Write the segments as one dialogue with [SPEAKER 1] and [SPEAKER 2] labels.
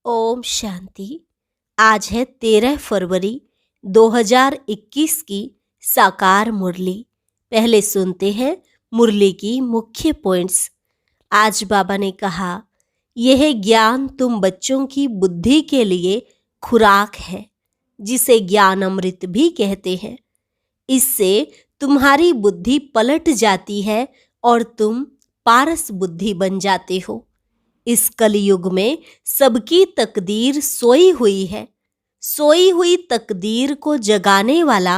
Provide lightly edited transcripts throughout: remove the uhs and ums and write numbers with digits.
[SPEAKER 1] ओम शांति। आज है 13 फरवरी 2021 की साकार मुरली। पहले सुनते हैं मुरली की मुख्य पॉइंट्स। आज बाबा ने कहा, यह ज्ञान तुम बच्चों की बुद्धि के लिए खुराक है, जिसे ज्ञान अमृत भी कहते हैं। इससे तुम्हारी बुद्धि पलट जाती है और तुम पारस बुद्धि बन जाते हो। इस कलयुग में सबकी तकदीर सोई हुई है। सोई हुई तकदीर को जगाने वाला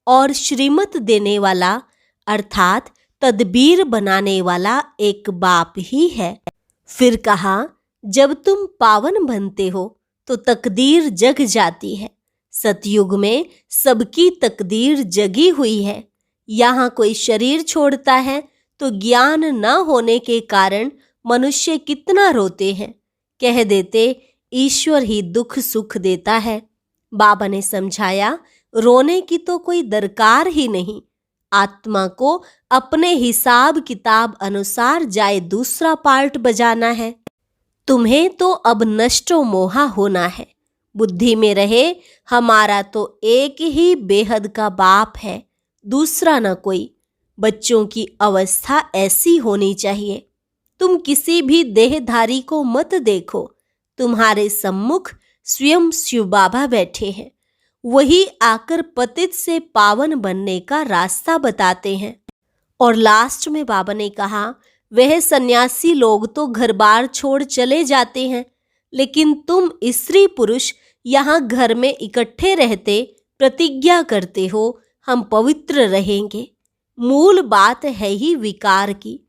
[SPEAKER 1] और श्रीमत देने वाला अर्थात तदबीर बनाने वाला एक बाप ही है। फिर कहा, जब तुम पावन बनते हो तो तकदीर जग जाती है। सतयुग में सबकी तकदीर जगी हुई है। यहाँ कोई शरीर छोड़ता है तो ज्ञान न होने के कारण मनुष्य कितना रोते हैं। कह देते ईश्वर ही दुख सुख देता है। बाबा ने समझाया, रोने की तो कोई दरकार ही नहीं। आत्मा को अपने हिसाब किताब अनुसार जाए दूसरा पार्ट बजाना है। तुम्हें तो अब नष्टो मोहा होना है। बुद्धि में रहे, हमारा तो एक ही बेहद का बाप है, दूसरा न कोई। बच्चों की अवस्था ऐसी होनी चाहिए। तुम किसी भी देहधारी को मत देखो। तुम्हारे सम्मुख स्वयं शिव बाबा बैठे हैं। वही आकर पतित से पावन बनने का रास्ता बताते हैं। और लास्ट में बाबा ने कहा, वह सन्यासी लोग तो घर बार छोड़ चले जाते हैं, लेकिन तुम स्त्री पुरुष यहाँ घर में इकट्ठे रहते प्रतिज्ञा करते हो, हम पवित्र रहेंगे। मूल बात है ही विकार की।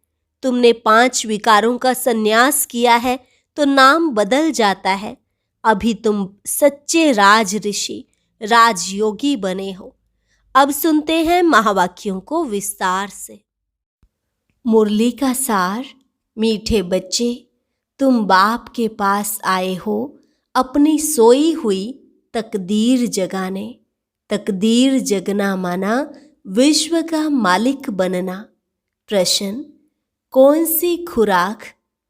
[SPEAKER 1] तुमने 5 विकारों का संन्यास किया है तो नाम बदल जाता है। अभी तुम सच्चे राज ऋषि राजयोगी बने हो। अब सुनते हैं महावाक्यों को विस्तार से। मुरली का सार। मीठे बच्चे, तुम बाप के पास आए हो अपनी सोई हुई तकदीर जगाने। तकदीर जगना माना विश्व का मालिक बनना। प्रश्न, कौन सी खुराक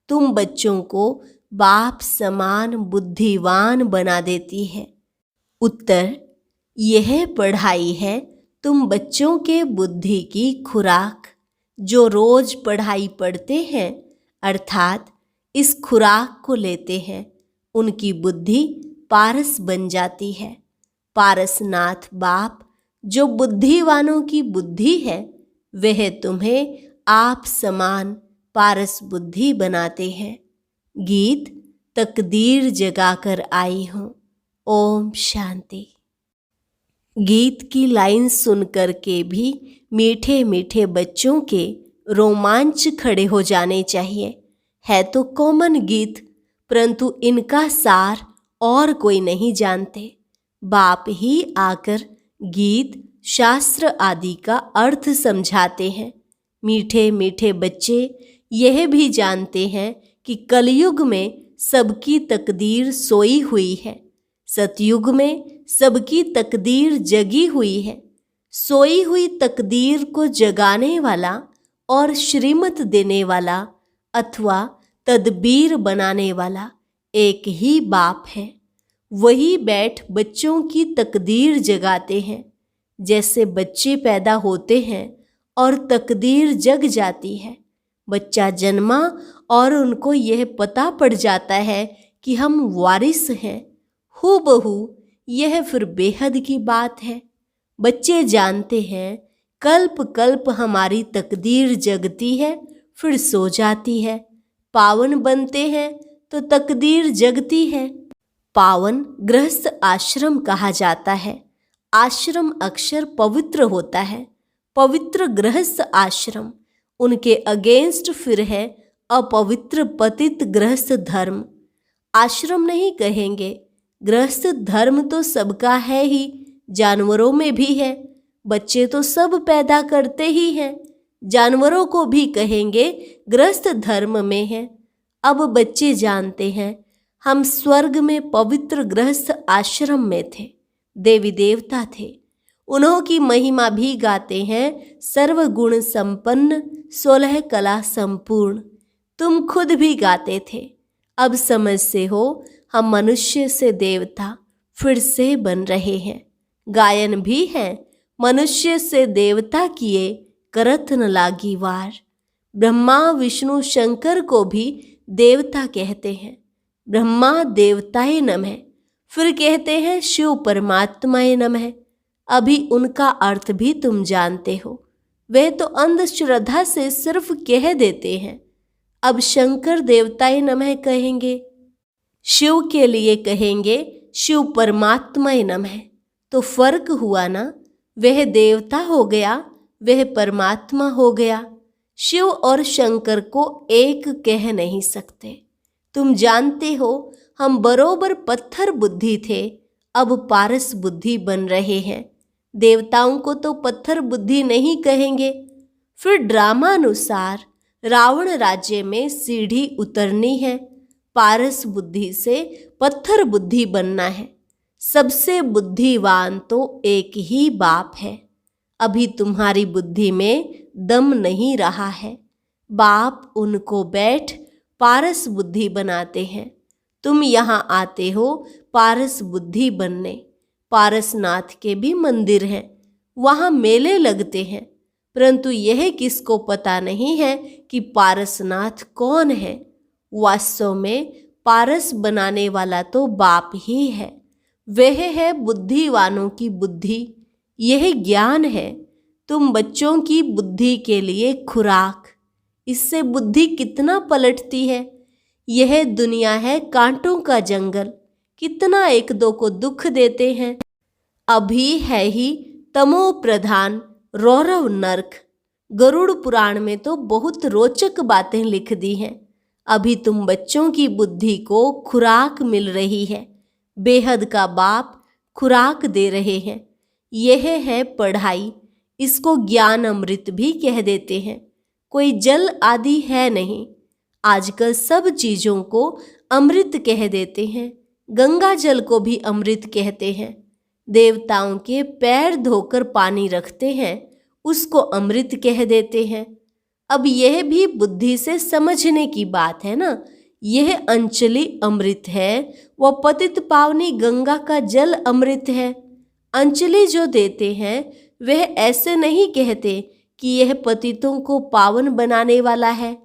[SPEAKER 1] तुम बच्चों को बाप समान बुद्धिवान बना देती है? उत्तर, यह पढ़ाई है तुम बच्चों के बुद्धि की खुराक। जो रोज पढ़ाई पढ़ते हैं अर्थात इस खुराक को लेते हैं, उनकी बुद्धि पारस बन जाती है। पारसनाथ बाप जो बुद्धिवानों की बुद्धि है, वह तुम्हें आप समान पारस बुद्धि बनाते हैं। गीत, तकदीर जगाकर आई हूँ। ओम शांति। गीत की लाइन सुनकर के भी मीठे मीठे बच्चों के रोमांच खड़े हो जाने चाहिए। है तो कॉमन गीत, परंतु इनका सार और कोई नहीं जानते। बाप ही आकर गीत शास्त्र आदि का अर्थ समझाते हैं। मीठे मीठे बच्चे यह भी जानते हैं कि कलयुग में सबकी तकदीर सोई हुई है। सतयुग में सबकी तकदीर जगी हुई है। सोई हुई तकदीर को जगाने वाला और श्रीमत देने वाला अथवा तदबीर बनाने वाला एक ही बाप है। वही बैठ बच्चों की तकदीर जगाते हैं। जैसे बच्चे पैदा होते हैं और तकदीर जग जाती है। बच्चा जन्मा और उनको यह पता पड़ जाता है कि हम वारिस हैं। हूबहू यह फिर बेहद की बात है। बच्चे जानते हैं कल्प कल्प हमारी तकदीर जगती है, फिर सो जाती है। पावन बनते हैं तो तकदीर जगती है। पावन गृहस्थ आश्रम कहा जाता है। आश्रम अक्षर पवित्र होता है। पवित्र गृहस्थ आश्रम, उनके अगेंस्ट फिर है अपवित्र पतित गृहस्थ धर्म। आश्रम नहीं कहेंगे, गृहस्थ धर्म तो सबका है ही, जानवरों में भी है। बच्चे तो सब पैदा करते ही हैं, जानवरों को भी कहेंगे गृहस्थ धर्म में है। अब बच्चे जानते हैं हम स्वर्ग में पवित्र गृहस्थ आश्रम में थे, देवी देवता थे। उन्हों की महिमा भी गाते हैं, सर्वगुण संपन्न 16 कला संपूर्ण। तुम खुद भी गाते थे। अब समझ से हो हम मनुष्य से देवता फिर से बन रहे हैं। गायन भी है, मनुष्य से देवता किए करत न लागी वार। ब्रह्मा विष्णु शंकर को भी देवता कहते हैं। ब्रह्मा देवताए नमः, फिर कहते हैं शिव परमात्माए नमः। अभी उनका अर्थ भी तुम जानते हो, वे तो अंधश्रद्धा से सिर्फ कह देते हैं। अब शंकर देवताए नमः कहेंगे, शिव के लिए कहेंगे शिव परमात्माए नमः। तो फर्क हुआ ना, वह देवता हो गया, वह परमात्मा हो गया। शिव और शंकर को एक कह नहीं सकते। तुम जानते हो हम बरोबर पत्थर बुद्धि थे, अब पारस बुद्धि बन रहे हैं। देवताओं को तो पत्थर बुद्धि नहीं कहेंगे। फिर ड्रामानुसार रावण राज्य में सीढ़ी उतरनी है, पारस बुद्धि से पत्थर बुद्धि बनना है। सबसे बुद्धिवान तो एक ही बाप है। अभी तुम्हारी बुद्धि में दम नहीं रहा है। बाप उनको बैठ पारस बुद्धि बनाते हैं। तुम यहाँ आते हो पारस बुद्धि बनने। पारसनाथ के भी मंदिर हैं, वहाँ मेले लगते हैं, परंतु यह किसको पता नहीं है कि पारसनाथ कौन है। वास्तव में पारस बनाने वाला तो बाप ही है। वह है बुद्धिवानों की बुद्धि, यह ज्ञान है। तुम बच्चों की बुद्धि के लिए खुराक, इससे बुद्धि कितना पलटती है। यह दुनिया है कांटों का जंगल, कितना एक दो को दुख देते हैं। अभी है ही तमो प्रधान रौरव नरक। गरुड़ पुराण में तो बहुत रोचक बातें लिख दी हैं। अभी तुम बच्चों की बुद्धि को खुराक मिल रही है, बेहद का बाप खुराक दे रहे हैं। यह है पढ़ाई, इसको ज्ञान अमृत भी कह देते हैं। कोई जल आदि है नहीं, आजकल सब चीज़ों को अमृत कह देते हैं। गंगा जल को भी अमृत कहते हैं। देवताओं के पैर धोकर पानी रखते हैं, उसको अमृत कह देते हैं। अब यह भी बुद्धि से समझने की बात है ना। यह अंचली अमृत है, वह पतित पावनी गंगा का जल अमृत है। अंचली जो देते हैं वह ऐसे नहीं कहते कि यह पतितों को पावन बनाने वाला है।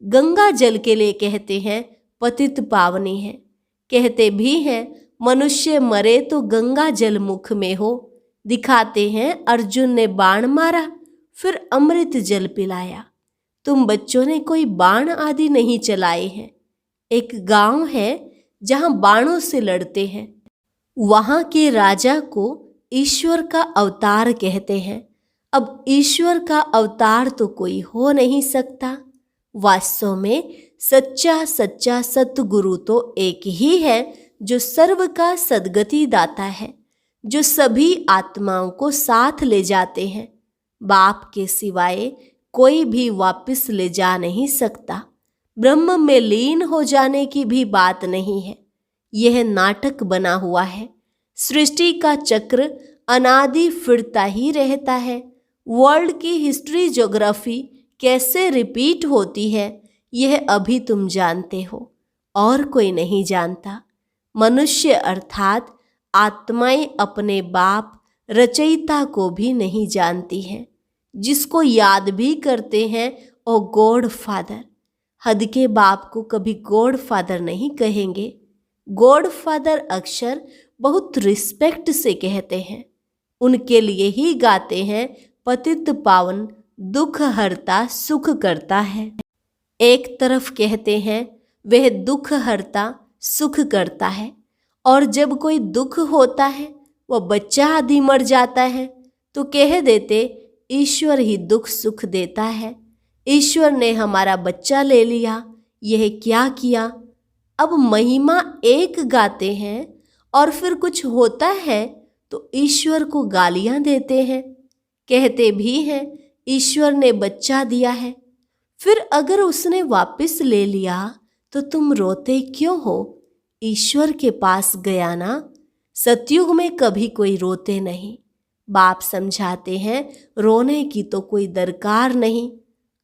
[SPEAKER 1] गंगा जल के लिए कहते हैं पतित पावनी है। कहते भी हैं मनुष्य मरे तो गंगा जल मुख में हो। दिखाते हैं अर्जुन ने बाण मारा, फिर अमृत जल पिलाया। तुम बच्चों ने कोई बाण आदि नहीं चलाए हैं। एक गांव है जहां बाणों से लड़ते हैं। वहां के राजा को ईश्वर का अवतार कहते हैं। अब ईश्वर का अवतार तो कोई हो नहीं सकता। वास्तव में सच्चा सच्चा सतगुरु तो एक ही है, जो सर्व का सद्गति दाता है, जो सभी आत्माओं को साथ ले जाते हैं। बाप के सिवाय कोई भी वापस ले जा नहीं सकता। ब्रह्म में लीन हो जाने की भी बात नहीं है। यह नाटक बना हुआ है। सृष्टि का चक्र अनादि फिरता ही रहता है। वर्ल्ड की हिस्ट्री ज्योग्राफी कैसे रिपीट होती है, यह अभी तुम जानते हो, और कोई नहीं जानता। मनुष्य अर्थात आत्माएं अपने बाप रचयिता को भी नहीं जानती हैं। जिसको याद भी करते हैं और गॉड फादर। हद के बाप को कभी गॉड फादर नहीं कहेंगे। गॉड फादर अक्षर बहुत रिस्पेक्ट से कहते हैं। उनके लिए ही गाते हैं पतित पावन दुख हरता सुख करता है। एक तरफ कहते हैं वह दुख हरता सुख करता है, और जब कोई दुख होता है, वह बच्चा आदि मर जाता है, तो कह देते ईश्वर ही दुख सुख देता है। ईश्वर ने हमारा बच्चा ले लिया, यह क्या किया। अब महिमा एक गाते हैं और फिर कुछ होता है तो ईश्वर को गालियां देते हैं। कहते भी हैं ईश्वर ने बच्चा दिया है, फिर अगर उसने वापस ले लिया तो तुम रोते क्यों हो। ईश्वर के पास गया ना। सतयुग में कभी कोई रोते नहीं। बाप समझाते हैं रोने की तो कोई दरकार नहीं।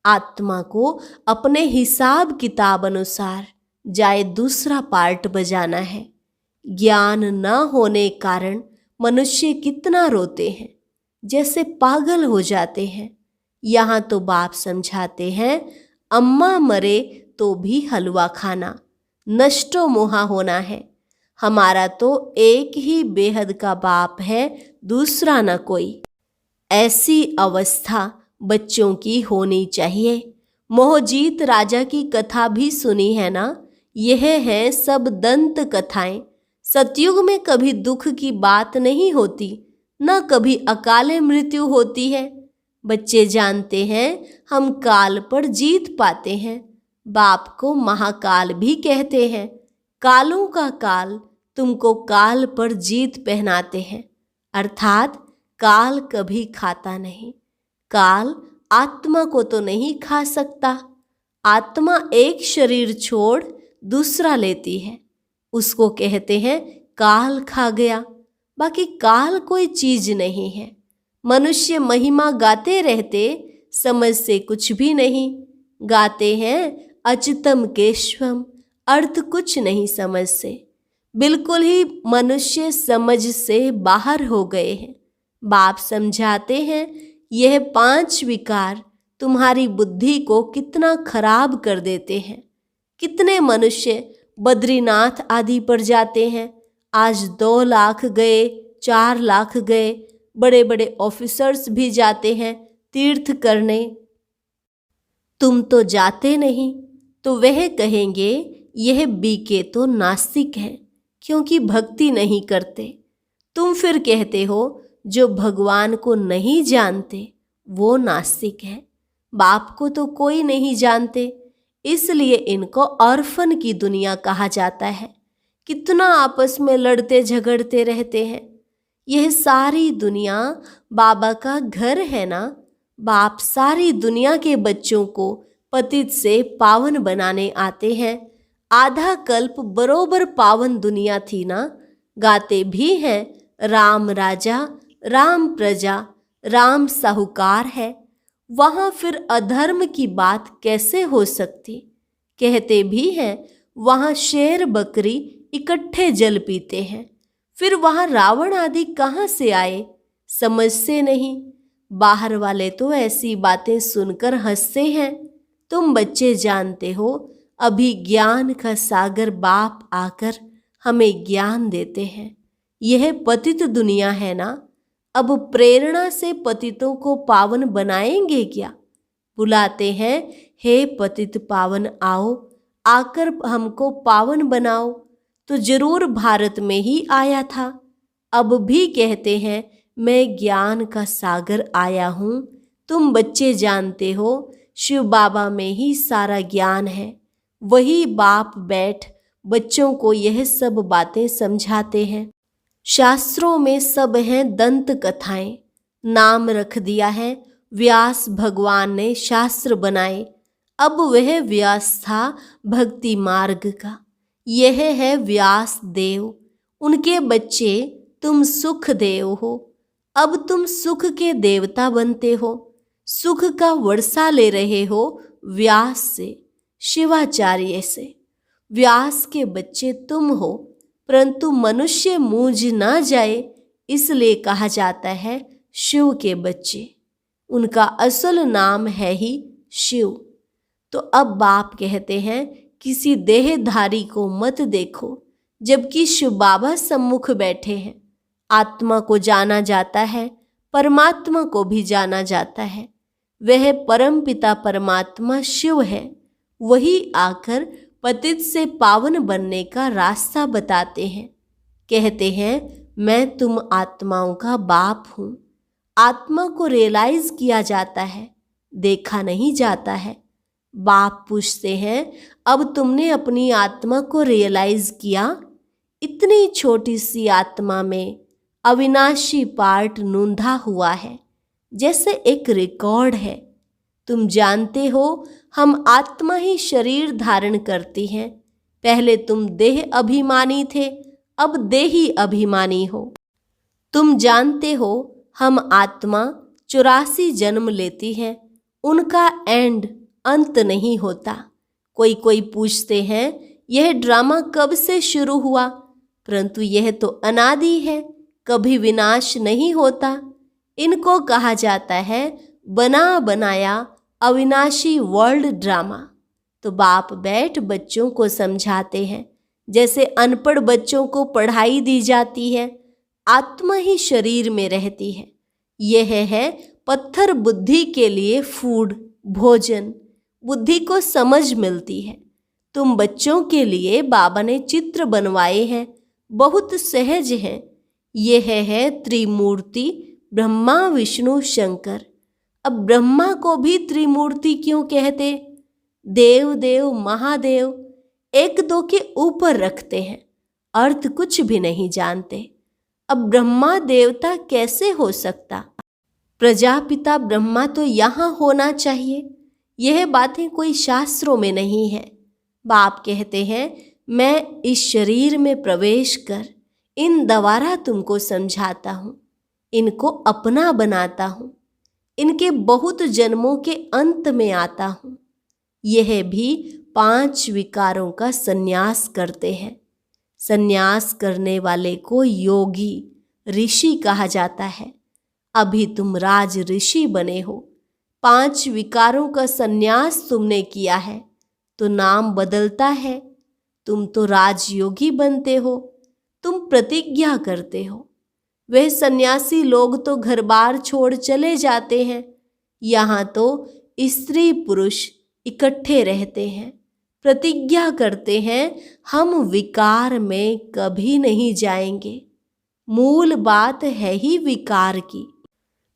[SPEAKER 1] आत्मा को अपने हिसाब किताब अनुसार जाए दूसरा पार्ट बजाना है। ज्ञान न होने कारण मनुष्य कितना रोते हैं, जैसे पागल हो जाते हैं। यहाँ तो बाप समझाते हैं, अम्मा मरे तो भी हलवा खाना, नष्टो मोहा होना है। हमारा तो एक ही बेहद का बाप है, दूसरा न कोई। ऐसी अवस्था बच्चों की होनी चाहिए। मोहजीत राजा की कथा भी सुनी है ना? यह है सब दंत कथाएं। सतयुग में कभी दुख की बात नहीं होती, न कभी अकाले मृत्यु होती है। बच्चे जानते हैं हम काल पर जीत पाते हैं। बाप को महाकाल भी कहते हैं। कालों का काल तुमको काल पर जीत पहनाते हैं, अर्थात काल कभी खाता नहीं। काल आत्मा को तो नहीं खा सकता। आत्मा एक शरीर छोड़ दूसरा लेती है, उसको कहते हैं काल खा गया। बाकी काल कोई चीज नहीं है। मनुष्य महिमा गाते रहते, समझ से कुछ भी नहीं। गाते हैं अच्युतम केशवम, अर्थ कुछ नहीं समझ से। बिल्कुल ही मनुष्य समझ से बाहर हो गए हैं। बाप समझाते हैं यह 5 विकार तुम्हारी बुद्धि को कितना खराब कर देते हैं। कितने मनुष्य बद्रीनाथ आदि पर जाते हैं। आज 2 लाख गए, 4 लाख गए। बड़े बड़े ऑफिसर्स भी जाते हैं तीर्थ करने। तुम तो जाते नहीं, तो वह कहेंगे यह बीके तो नास्तिक हैं, क्योंकि भक्ति नहीं करते। तुम फिर कहते हो जो भगवान को नहीं जानते वो नास्तिक है। बाप को तो कोई नहीं जानते, इसलिए इनको ऑर्फन की दुनिया कहा जाता है। कितना आपस में लड़ते झगड़ते रहते हैं। यह सारी दुनिया बाबा का घर है ना। बाप सारी दुनिया के बच्चों को पतित से पावन बनाने आते हैं। आधा कल्प बरोबर पावन दुनिया थी ना। गाते भी हैं राम राजा, राम प्रजा, राम साहूकार है। वहाँ फिर अधर्म की बात कैसे हो सकती। कहते भी हैं वहाँ शेर बकरी इकट्ठे जल पीते हैं। फिर वहाँ रावण आदि कहाँ से आए, समझ से नहीं। बाहर वाले तो ऐसी बातें सुनकर हंसते हैं। तुम बच्चे जानते हो अभी ज्ञान का सागर बाप आकर हमें ज्ञान देते हैं। यह पतित दुनिया है ना। अब प्रेरणा से पतितों को पावन बनाएंगे क्या? बुलाते हैं हे पतित पावन आओ, आकर हमको पावन बनाओ। तो जरूर भारत में ही आया था। अब भी कहते हैं मैं ज्ञान का सागर आया हूँ। तुम बच्चे जानते हो शिव बाबा में ही सारा ज्ञान है। वही बाप बैठ बच्चों को यह सब बातें समझाते हैं। शास्त्रों में सब हैं दंत कथाएं। नाम रख दिया है व्यास भगवान ने शास्त्र बनाए। अब वह व्यास था भक्ति मार्ग का। यह है व्यास देव। उनके बच्चे तुम सुख देव हो। अब तुम सुख के देवता बनते हो। सुख का वर्षा ले रहे हो व्यास से, शिवाचार्य से। व्यास के बच्चे तुम हो, परंतु मनुष्य मूझ ना जाए इसलिए कहा जाता है शिव के बच्चे। उनका असल नाम है ही शिव। तो अब बाप कहते हैं किसी देहधारी को मत देखो, जबकि शिव बाबा सम्मुख बैठे हैं। आत्मा को जाना जाता है, परमात्मा को भी जाना जाता है। वह परम पिता परमात्मा शिव है। वही आकर पतित से पावन बनने का रास्ता बताते हैं। कहते हैं मैं तुम आत्माओं का बाप हूँ। आत्मा को रियलाइज किया जाता है, देखा नहीं जाता है। बाप पूछते हैं अब तुमने अपनी आत्मा को रियलाइज किया? इतनी छोटी सी आत्मा में अविनाशी पार्ट नूंधा हुआ है, जैसे एक रिकॉर्ड है। तुम जानते हो हम आत्मा ही शरीर धारण करती हैं। पहले तुम देह अभिमानी थे, अब देही अभिमानी हो। तुम जानते हो हम आत्मा 84 जन्म लेती हैं, उनका अंत नहीं होता। कोई पूछते हैं यह ड्रामा कब से शुरू हुआ? परंतु यह तो अनादि है, कभी विनाश नहीं होता। इनको कहा जाता है बना बनाया अविनाशी वर्ल्ड ड्रामा। तो बाप बैठ बच्चों को समझाते हैं, जैसे अनपढ़ बच्चों को पढ़ाई दी जाती है, आत्मा ही शरीर में रहती है। यह है पत्थर बुद्धि के लिए फूड, भोजन। बुद्धि को समझ मिलती है। तुम बच्चों के लिए बाबा ने चित्र बनवाए हैं, बहुत सहज हैं। यह है त्रिमूर्ति ब्रह्मा विष्णु शंकर। अब ब्रह्मा को भी त्रिमूर्ति क्यों कहते? देव देव महादेव एक दो के ऊपर रखते हैं, अर्थ कुछ भी नहीं जानते। अब ब्रह्मा देवता कैसे हो सकता? प्रजापिता ब्रह्मा तो यहाँ होना चाहिए। यह बातें कोई शास्त्रों में नहीं है। बाप कहते हैं मैं इस शरीर में प्रवेश कर इन द्वारा तुमको समझाता हूँ, इनको अपना बनाता हूँ, इनके बहुत जन्मों के अंत में आता हूँ। यह भी 5 विकारों का संन्यास करते हैं। संन्यास करने वाले को योगी ऋषि कहा जाता है। अभी तुम राज ऋषि बने हो, 5 विकारों का संन्यास तुमने किया है तो नाम बदलता है। तुम तो राजयोगी बनते हो, तुम प्रतिज्ञा करते हो। वह सन्यासी लोग तो घर बार छोड़ चले जाते हैं, यहाँ तो स्त्री पुरुष इकट्ठे रहते हैं, प्रतिज्ञा करते हैं हम विकार में कभी नहीं जाएंगे। मूल बात है ही विकार की।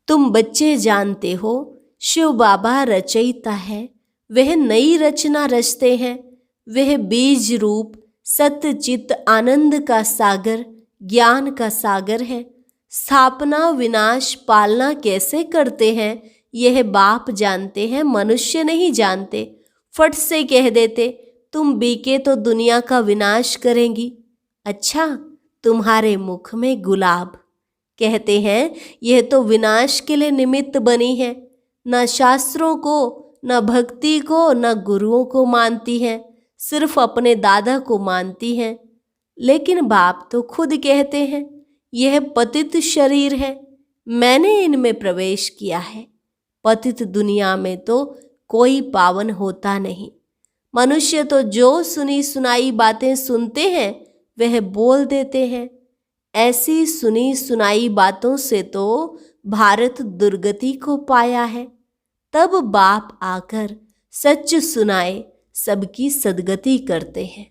[SPEAKER 1] तुम बच्चे जानते हो शिव बाबा रचयिता है, वह नई रचना रचते हैं। वह बीज रूप सत्य चित्त आनंद का सागर, ज्ञान का सागर है। स्थापना विनाश पालना कैसे करते हैं यह बाप जानते हैं, मनुष्य नहीं जानते। फट से कह देते तुम बीके तो दुनिया का विनाश करेंगी। अच्छा, तुम्हारे मुख में गुलाब, कहते हैं यह तो विनाश के लिए निमित्त बनी है। न शास्त्रों को, न भक्ति को, न गुरुओं को मानती हैं, सिर्फ अपने दादा को मानती हैं। लेकिन बाप तो खुद कहते हैं यह पतित शरीर है, मैंने इनमें प्रवेश किया है। पतित दुनिया में तो कोई पावन होता नहीं। मनुष्य तो जो सुनी सुनाई बातें सुनते हैं वह बोल देते हैं। ऐसी सुनी सुनाई बातों से तो भारत दुर्गति को पाया है। तब बाप आकर सच सुनाए, सबकी सद्गति करते हैं।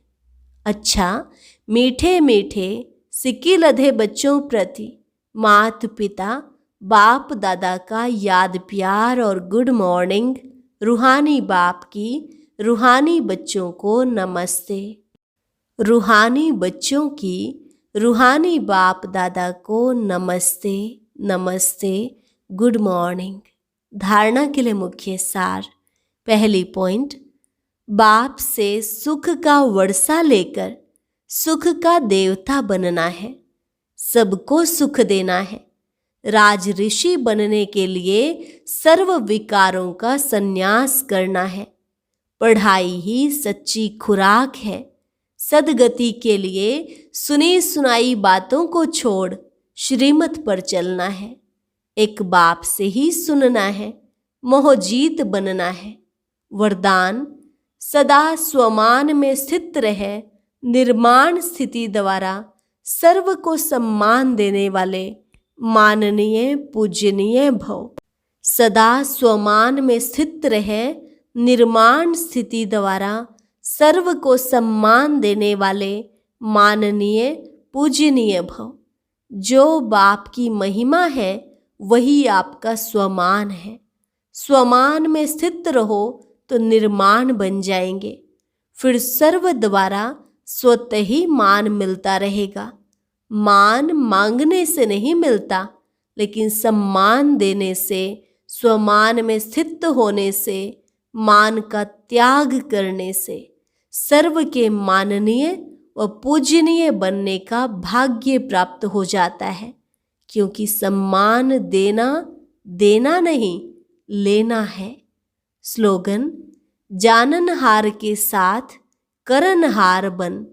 [SPEAKER 1] अच्छा, मीठे मीठे सिक्की लधे बच्चों प्रति मात पिता बाप दादा का याद प्यार और गुड मॉर्निंग। रूहानी बाप की रूहानी बच्चों को नमस्ते। रूहानी बच्चों की रूहानी बाप दादा को नमस्ते नमस्ते, गुड मॉर्निंग। धारणा के लिए मुख्य सार। पहली पॉइंट, बाप से सुख का वर्षा लेकर सुख का देवता बनना है, सबको सुख देना है। राज ऋषि बनने के लिए सर्व विकारों का संन्यास करना है। पढ़ाई ही सच्ची खुराक है। सदगति के लिए सुनी सुनाई बातों को छोड़ श्रीमत पर चलना है। एक बाप से ही सुनना है, मोहजीत बनना है। वरदान, सदा स्वमान में स्थित रहे, निर्माण स्थिति द्वारा सर्व को सम्मान देने वाले माननीय पूजनीय भव। सदा स्वमान में स्थित रहे, निर्माण स्थिति द्वारा सर्व को सम्मान देने वाले माननीय पूजनीय भव। जो बाप की महिमा है वही आपका स्वमान है। स्वमान में स्थित रहो तो निर्माण बन जाएंगे। फिर सर्व द्वारा स्वतः ही मान मिलता रहेगा। मान मांगने से नहीं मिलता, लेकिन सम्मान देने से, स्वमान में स्थित होने से, मान का त्याग करने से सर्व के माननीय व पूजनीय बनने का भाग्य प्राप्त हो जाता है। क्योंकि सम्मान देना देना नहीं, लेना है। स्लोगन, जाननहार के साथ करनहार बन,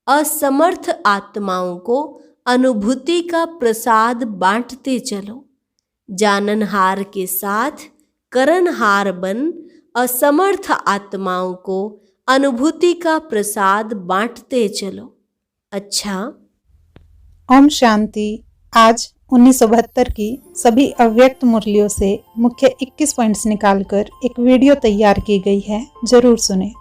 [SPEAKER 1] असमर्थ आत्माओं को अनुभूति का प्रसाद बांटते चलो। जाननहार के साथ करनहार बन असमर्थ आत्माओं को अनुभूति का प्रसाद बांटते चलो। अच्छा।
[SPEAKER 2] ओम शांति। आज 1972 की सभी अव्यक्त मुरलियों से मुख्य 21 पॉइंट्स निकालकर एक वीडियो तैयार की गई है, जरूर सुने।